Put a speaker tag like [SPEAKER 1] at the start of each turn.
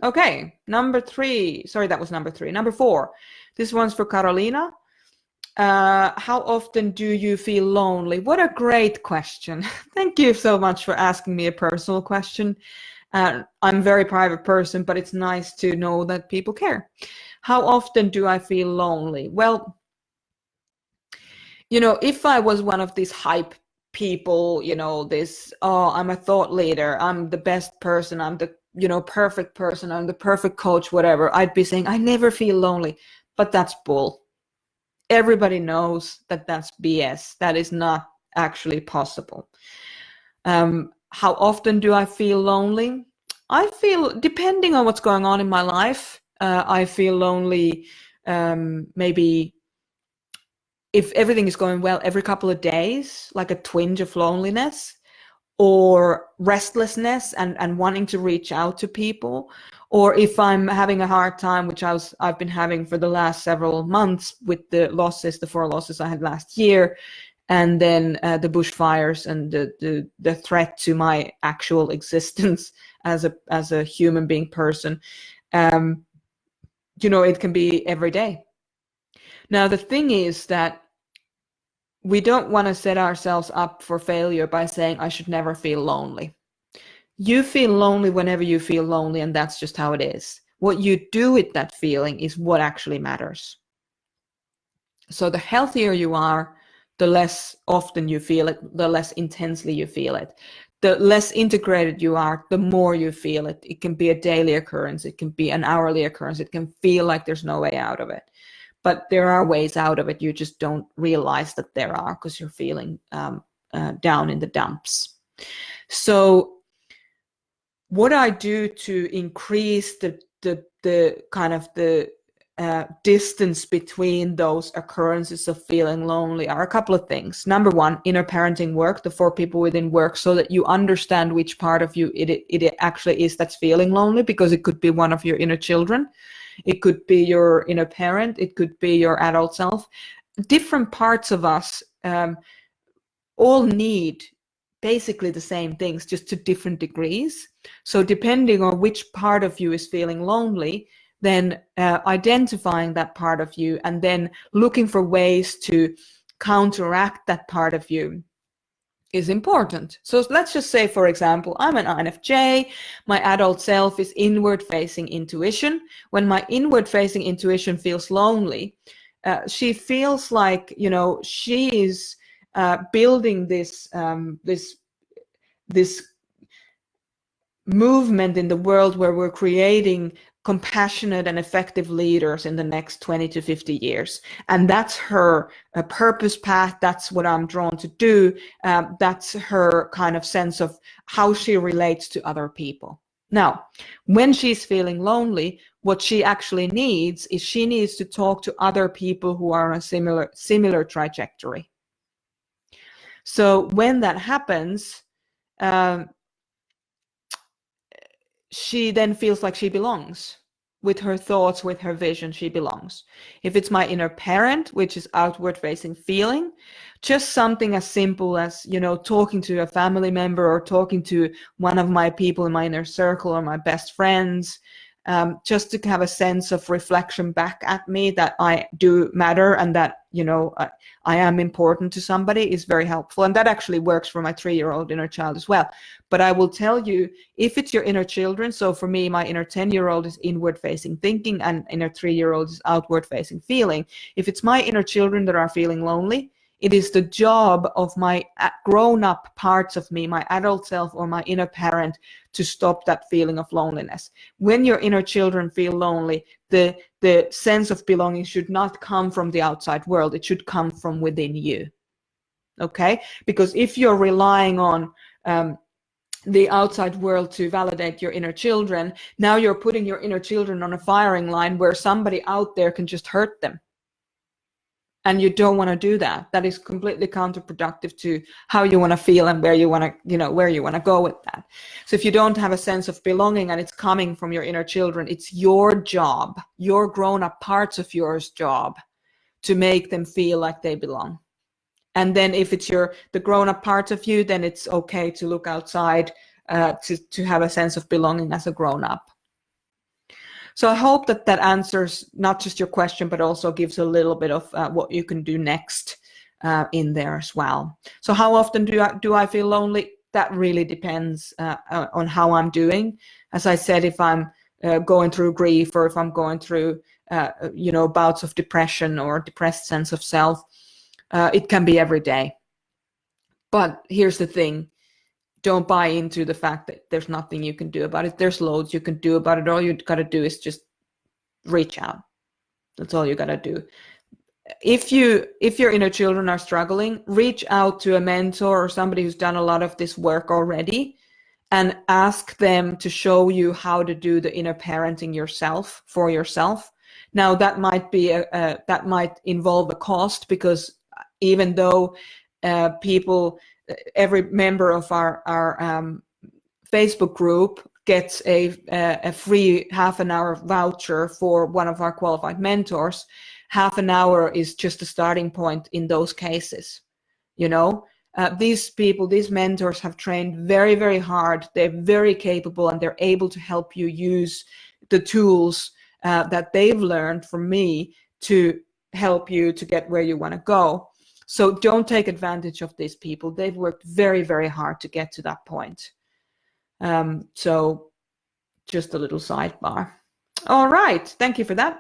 [SPEAKER 1] Okay, number 3. Sorry, that was number 3. Number 4. This one's for Carolina. How often do you feel lonely? What a great question. Thank you so much for asking me a personal question. I'm a very private person, but it's nice to know that people care. How often do I feel lonely? Well, if I was one of these hype people, I'm a thought leader, I'm the best person, I'm the, perfect person, I'm the perfect coach, whatever, I'd be saying, I never feel lonely. But that's bull. Everybody knows that that's BS. That is not actually possible. How often do I feel lonely? I feel, depending on what's going on in my life, I feel lonely maybe if everything is going well every couple of days, like a twinge of loneliness or restlessness and wanting to reach out to people. Or if I'm having a hard time, which I've been having for the last several months with the 4 losses I had last year, and then the bushfires and the threat to my actual existence as a human being person, it can be every day. Now, the thing is that we don't want to set ourselves up for failure by saying, I should never feel lonely. You feel lonely whenever you feel lonely, and that's just how it is. What you do with that feeling is what actually matters. So the healthier you are, the less often you feel it, the less intensely you feel it. The less integrated you are, the more you feel it. It can be a daily occurrence. It can be an hourly occurrence. It can feel like there's no way out of it. But there are ways out of it. You just don't realize that there are because you're feeling down in the dumps. So what I do to increase the kind of the distance between those occurrences of feeling lonely are a couple of things. Number 1, inner parenting work, the 4 people within work, so that you understand which part of you it actually is that's feeling lonely, because it could be one of your inner children. It could be your inner parent. It could be your adult self. Different parts of us all need basically the same things, just to different degrees. So depending on which part of you is feeling lonely, then identifying that part of you and then looking for ways to counteract that part of you is important. So let's just say, for example, I'm an INFJ. My adult self is inward-facing intuition. When my inward-facing intuition feels lonely, she feels like, she is building this movement in the world where we're creating compassionate and effective leaders in the next 20 to 50 years. And that's her purpose path. That's what I'm drawn to do. That's her kind of sense of how she relates to other people. Now, when she's feeling lonely, what she actually needs is she needs to talk to other people who are on a similar trajectory. So when that happens, she then feels like she belongs. With her thoughts, with her vision, she belongs. If it's my inner parent, which is outward facing feeling, just something as simple as, talking to a family member or talking to one of my people in my inner circle or my best friends, just to have a sense of reflection back at me that I do matter and that, I am important to somebody, is very helpful. And that actually works for my 3-year-old inner child as well. But I will tell you, if it's your inner children, so for me, my inner 10-year-old is inward facing thinking and inner 3-year-old is outward facing feeling. If it's my inner children that are feeling lonely, it is the job of my grown-up parts of me, my adult self or my inner parent, to stop that feeling of loneliness. When your inner children feel lonely, the sense of belonging should not come from the outside world. It should come from within you. Okay? Because if you're relying on the outside world to validate your inner children, now you're putting your inner children on a firing line where somebody out there can just hurt them. And you don't want to do that. That is completely counterproductive to how you want to feel and where you want to, where you want to go with that. So if you don't have a sense of belonging and it's coming from your inner children, it's your job, your grown-up parts of yours job, to make them feel like they belong. And then if it's the grown-up parts of you, then it's okay to look outside to have a sense of belonging as a grown-up. So I hope that that answers not just your question, but also gives a little bit of what you can do next in there as well. So how often do I feel lonely? That really depends on how I'm doing. As I said, if I'm going through grief, or if I'm going through bouts of depression or depressed sense of self, it can be every day. But here's the thing. Don't buy into the fact that there's nothing you can do about it. There's loads you can do about it. All you got to do is just reach out. That's all you got to do. If your inner children are struggling, reach out to a mentor or somebody who's done a lot of this work already, and ask them to show you how to do the inner parenting yourself, for yourself. Now that might be that might involve a cost, because even though every member of our Facebook group gets a free half an hour voucher for one of our qualified mentors, half an hour is just a starting point in those cases. These people, these mentors have trained very, very hard. They're very capable, and they're able to help you use the tools that they've learned from me to help you to get where you want to go. So don't take advantage of these people. They've worked very, very hard to get to that point. So just a little sidebar. All right. Thank you for that.